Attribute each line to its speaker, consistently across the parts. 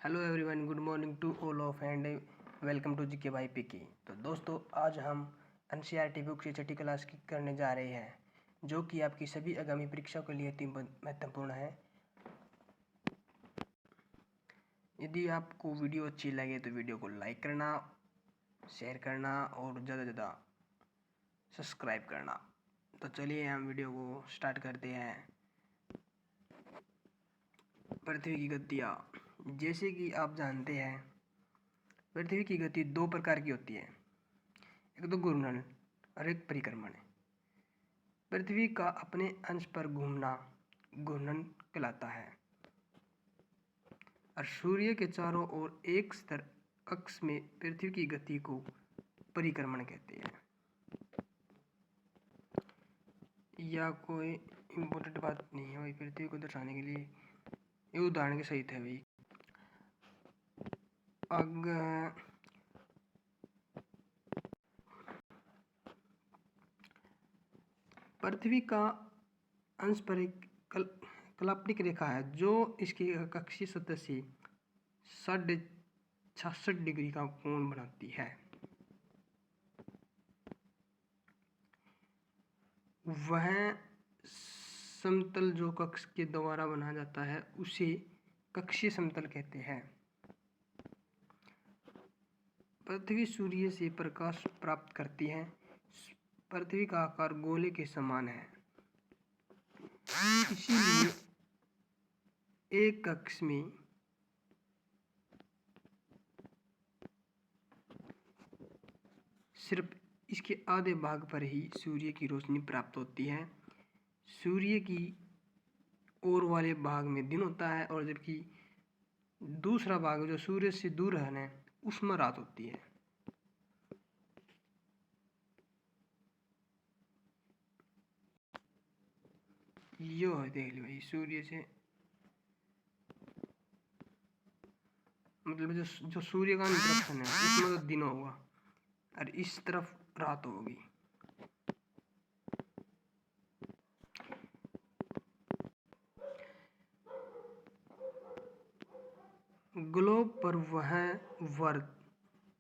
Speaker 1: Hello everyone, good morning to all of and welcome to GK by PK. तो दोस्तों, आज हम NCERT book से छठी क्लास की करने जा रहे हैं, जो कि आपकी सभी आगामी परीक्षा के लिए अति महत्वपूर्ण है। यदि आपको वीडियो अच्छी लगे तो वीडियो को लाइक करना, शेयर करना और ज़्यादा से ज़्यादा सब्सक्राइब करना। तो चलिए हम वीडियो को स्टार्ट करते हैं। पृथ्वी की गतियाँ। जैसे कि आप जानते हैं, पृथ्वी की गति दो प्रकार की होती है, एक तो घूर्णन और एक परिक्रमण। पृथ्वी का अपने अंश पर घूमना घूर्णन कहलाता है और सूर्य के चारों ओर एक स्थिर अक्ष में पृथ्वी की गति को परिक्रमण कहते हैं। यह कोई इम्पोर्टेंट बात नहीं है भाई, पृथ्वी को दर्शाने के लिए ये उदाहरण के सहित है भाई। अगर पृथ्वी का अंश पर एक काल्पनिक रेखा है जो इसकी कक्षीय सतह से 66 डिग्री का कोण बनाती है। वह समतल जो कक्ष के द्वारा बनाया जाता है उसे कक्षीय समतल कहते हैं। पृथ्वी सूर्य से प्रकाश प्राप्त करती है। पृथ्वी का आकार गोले के समान है, इसीलिए एक कक्ष में सिर्फ इसके आधे भाग पर ही सूर्य की रोशनी प्राप्त होती है। सूर्य की ओर वाले भाग में दिन होता है और जबकि दूसरा भाग जो सूर्य से दूर है उसमें रात होती है। यो है, देख लो भाई, सूर्य से मतलब जो सूर्य का इंटरप्शन है उसमें तो दिन होगा और इस तरफ रात होगी। ग्लोब पर वह वर्ग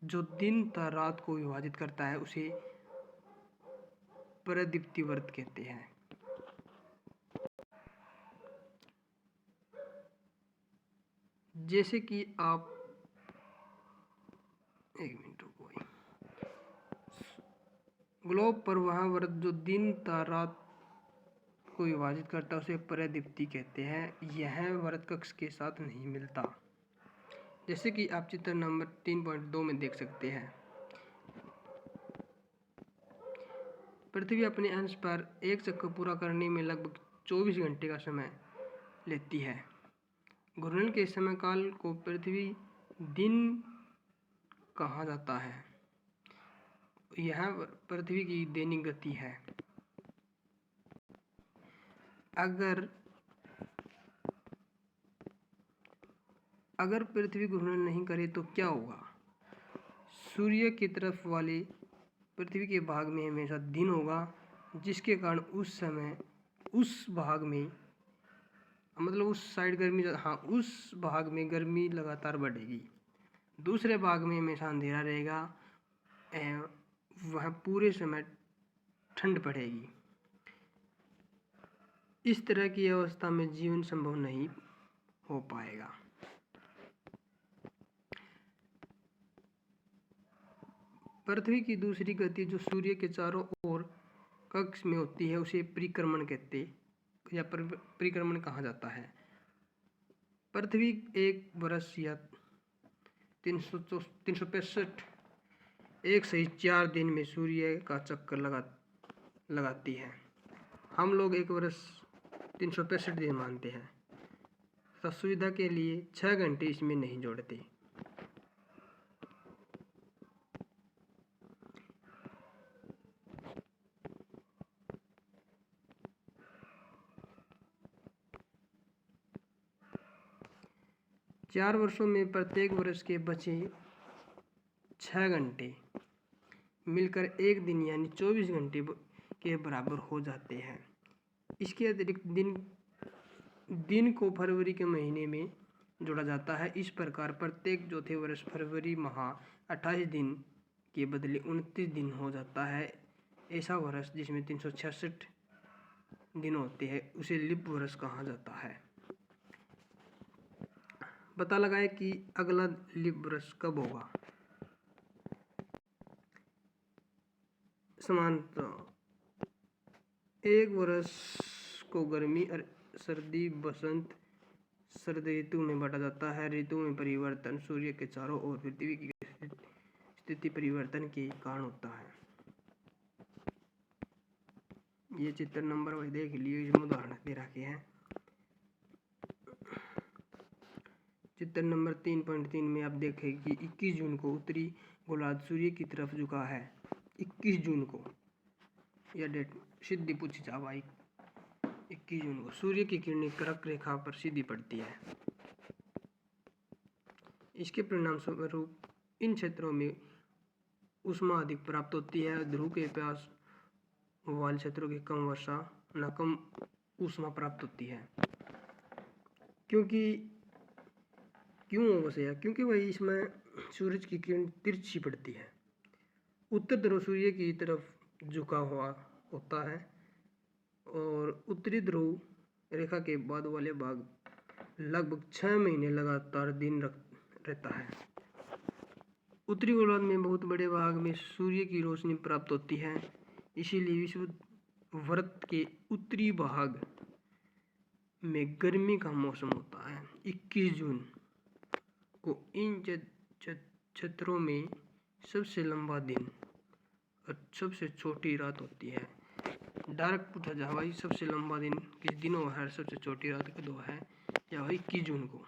Speaker 1: जो दिन तथा रात को विभाजित करता है उसे प्रदीप्ति वर्ग कहते हैं। जैसे कि आप एक मिनट रुको भाई। ग्लोब पर वह वर्ग जो दिन तथा रात को विभाजित करता है उसे प्रदीप्ति कहते हैं। यह वर्ग कक्ष के साथ नहीं मिलता, जैसे कि आप चित्र नंबर 3.2 में देख सकते हैं। पृथ्वी अपने अंश पर एक चक्कर पूरा करने में लगभग 24 घंटे का समय लेती है। घूर्णन के समय काल को पृथ्वी दिन कहा जाता है। यह पृथ्वी की दैनिक गति है। अगर पृथ्वी घूर्णन नहीं करे तो क्या होगा? सूर्य की तरफ वाले पृथ्वी के भाग में हमेशा दिन होगा, जिसके कारण उस समय उस भाग में मतलब उस साइड गर्मी उस भाग में गर्मी लगातार बढ़ेगी। दूसरे भाग में हमेशा अंधेरा रहेगा, वह पूरे समय ठंड पड़ेगी। इस तरह की अवस्था में जीवन संभव नहीं हो पाएगा। पृथ्वी की दूसरी गति जो सूर्य के चारों ओर कक्ष में होती है उसे परिक्रमण कहते या परिक्रमण कहा जाता है। पृथ्वी एक वर्ष या 365 एक सही 4 दिन में सूर्य का चक्कर लगाती है। हम लोग एक वर्ष 365 दिन मानते हैं तथा सुविधा के लिए 6 घंटे इसमें नहीं जोड़ते। चार वर्षों में प्रत्येक वर्ष के बचे 6 घंटे मिलकर एक दिन यानी 24 घंटे के बराबर हो जाते हैं। इसके अतिरिक्त दिन को फरवरी के महीने में जोड़ा जाता है। इस प्रकार प्रत्येक चौथे वर्ष फरवरी माह 28 दिन के बदले 29 दिन हो जाता है। ऐसा वर्ष जिसमें 366 दिन होते हैं उसे लीप वर्ष कहा जाता है। पता लगाए कि अगला लीप वर्ष कब होगा। समानता एक वर्ष को गर्मी सर्दी बसंत शरद ऋतु में बांटा जाता है। ऋतु में परिवर्तन सूर्य के चारों ओर पृथ्वी की स्थिति परिवर्तन के कारण होता है। ये चित्र नंबर वही देख लिए, इसमें उदाहरण दे रखे हैं। चित्र नंबर 3.3 में आप देखें कि 21 जून को उत्तरी गोलार्ध सूर्य की तरफ झुका है। 21 जून को यह डेट सीधी पूछी जा भाई। 21 जून को सूर्य की किरणें कर्क रेखा पर सीधी पड़ती है। इसके परिणाम स्वरूप इन क्षेत्रों में ऊष्मा अधिक प्राप्त होती है। ध्रुव के पास वाले क्षेत्रों की कम वर्षा न कम ऊष्मा प्राप्त होती है। क्योंकि वही इसमें सूरज की किरण तिरछी पड़ती है। उत्तर ध्रुव सूर्य की तरफ झुका हुआ होता है और उत्तरी ध्रुव रेखा के बाद वाले भाग लगभग 6 महीने लगातार दिन रहता है। उत्तरी गोलार्ध में बहुत बड़े भाग में सूर्य की रोशनी प्राप्त होती है। इसीलिए विषुववृत्त के उत्तरी भाग में गर्मी का मौसम होता है। 21 जून को इन क्षेत्रों में सबसे लंबा दिन और सबसे छोटी रात होती है। डायरेक्ट पूछा जा भाई सबसे लंबा दिन किस दिन हुआ है, सबसे छोटी रात कब है, या भाई 21 जून को।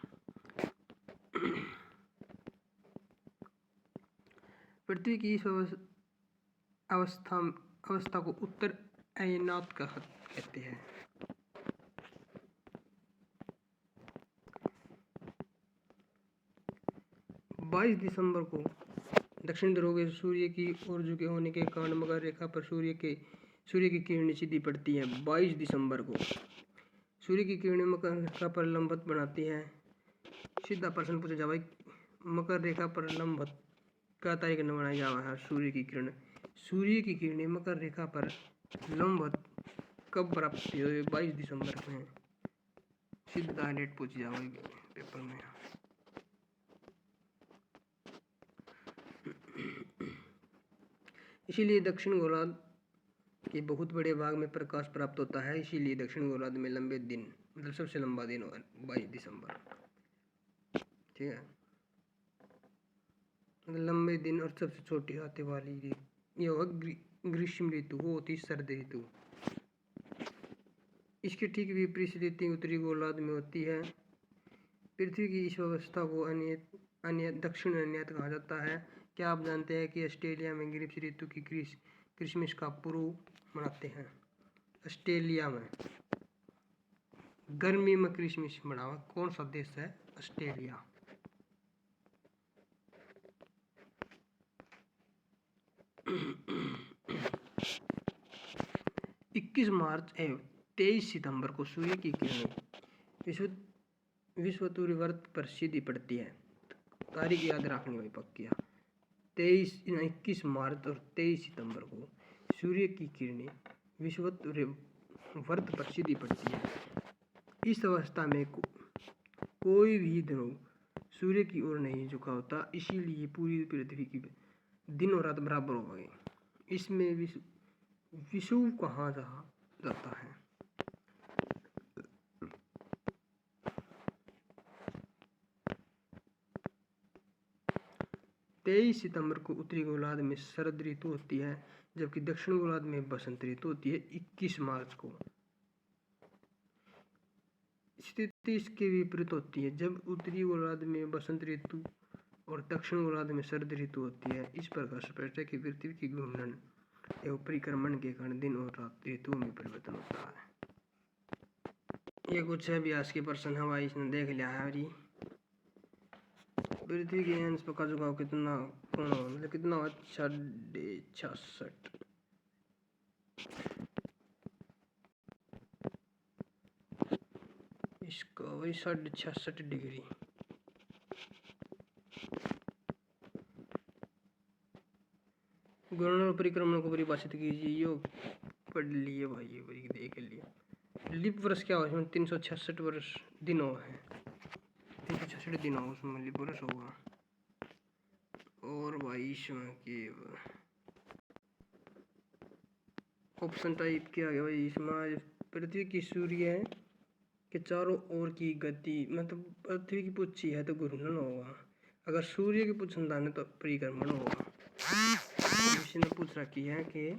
Speaker 1: पृथ्वी की इस अवस्था को उत्तर अयनात कहते हैं। बाईस दिसंबर को दक्षिण ध्रुव के सूर्य की ओर झुके होने के कारण मकर रेखा पर सूर्य की किरणें सीधी पड़ती है। 22 दिसंबर को सूर्य की किरणें मकर रेखा पर लंबवत बनाती है। सीधा प्रश्न पूछा जा भाई मकर रेखा पर लंबवत क्या तारीख न बनाया जा रहा है। सूर्य की किरणें मकर रेखा पर लंबवत कब प्राप्त हुई? 22 दिसंबर में। सीधा डेट पूछी जा भाई पेपर में। इसीलिए दक्षिण गोलार्ध के बहुत बड़े भाग में प्रकाश प्राप्त होता है। इसीलिए दक्षिण गोलार्ध में लंबे दिन मतलब सबसे लंबा दिन 22 दिसंबर। ठीक है, लंबे दिन और सबसे छोटी आते वाली यह ग्रीष्म ऋतु, वो होती शरद ऋतु। इसके ठीक विपरीत स्थिति उत्तरी गोलार्ध में होती है। पृथ्वी की इस अवस्था को दक्षिण अयनात कहा जाता है। क्या आप जानते हैं कि ऑस्ट्रेलिया में ग्रीष्म ऋतु की क्रिसमस का पर्व मनाते हैं? ऑस्ट्रेलिया में गर्मी में क्रिसमस मनावा कौन सा देश है? ऑस्ट्रेलिया। इक्कीस मार्च एवं 23 सितंबर को सूर्य की किरणें विषुववृत्त पर सीधी पड़ती है। तारीख याद रखनी भाई पक्की। 21 मार्च और 23 सितंबर को सूर्य की किरणें विषुववृत्त पर सीधी पड़ती है। इस अवस्था में कोई भी ध्रुव सूर्य की ओर नहीं झुका होता। इसीलिए पूरी पृथ्वी की दिन और रात बराबर हो गए। इसमें विषुव कहा जाता है। तेईस सितंबर को उत्तरी गोलार्ध में शरद ऋतु होती है, जबकि दक्षिण गोलार्ध में बसंत ऋतु होती है। 21 मार्च को स्थिति इसके विपरीत होती है, जब उत्तरी गोलार्ध में बसंत ऋतु और दक्षिण गोलार्ध में शरद ऋतु होती है। इस प्रकार स्पष्ट है कि पृथ्वी की घूर्णन एवं परिक्रमण के कारण दिन और रात ऋतुओं में परिवर्तन होता है। ये कुछ है अभ्यास के प्रश्न हमारी इसने देख लिया है। और पृथ्वी के अंश का झुकाव कितना कोण हो, मतलब कितना हो? 66.66। इसका वही 66.66 डिग्री। घूर्णन और परिक्रमण को परिभाषित कीजिए। यो पढ़ लिए भाई, ये बड़ी देख लिया। लीप वर्ष क्या हो, इसमें 366 वर्ष दिन हो है, 366 दिन हो उसमें लीप वर्ष होगा। और भाई इसमें के ऑप्शन टाइप क्या है भाई, इसमें पृथ्वी की सूर्य के चारों ओर की गति, मतलब पृथ्वी की पुच्छी है तो घूर्णन होगा, अगर सूर्य की पुच्छ है तो परिक्रमण होगा। इसने पूछ रखी है कि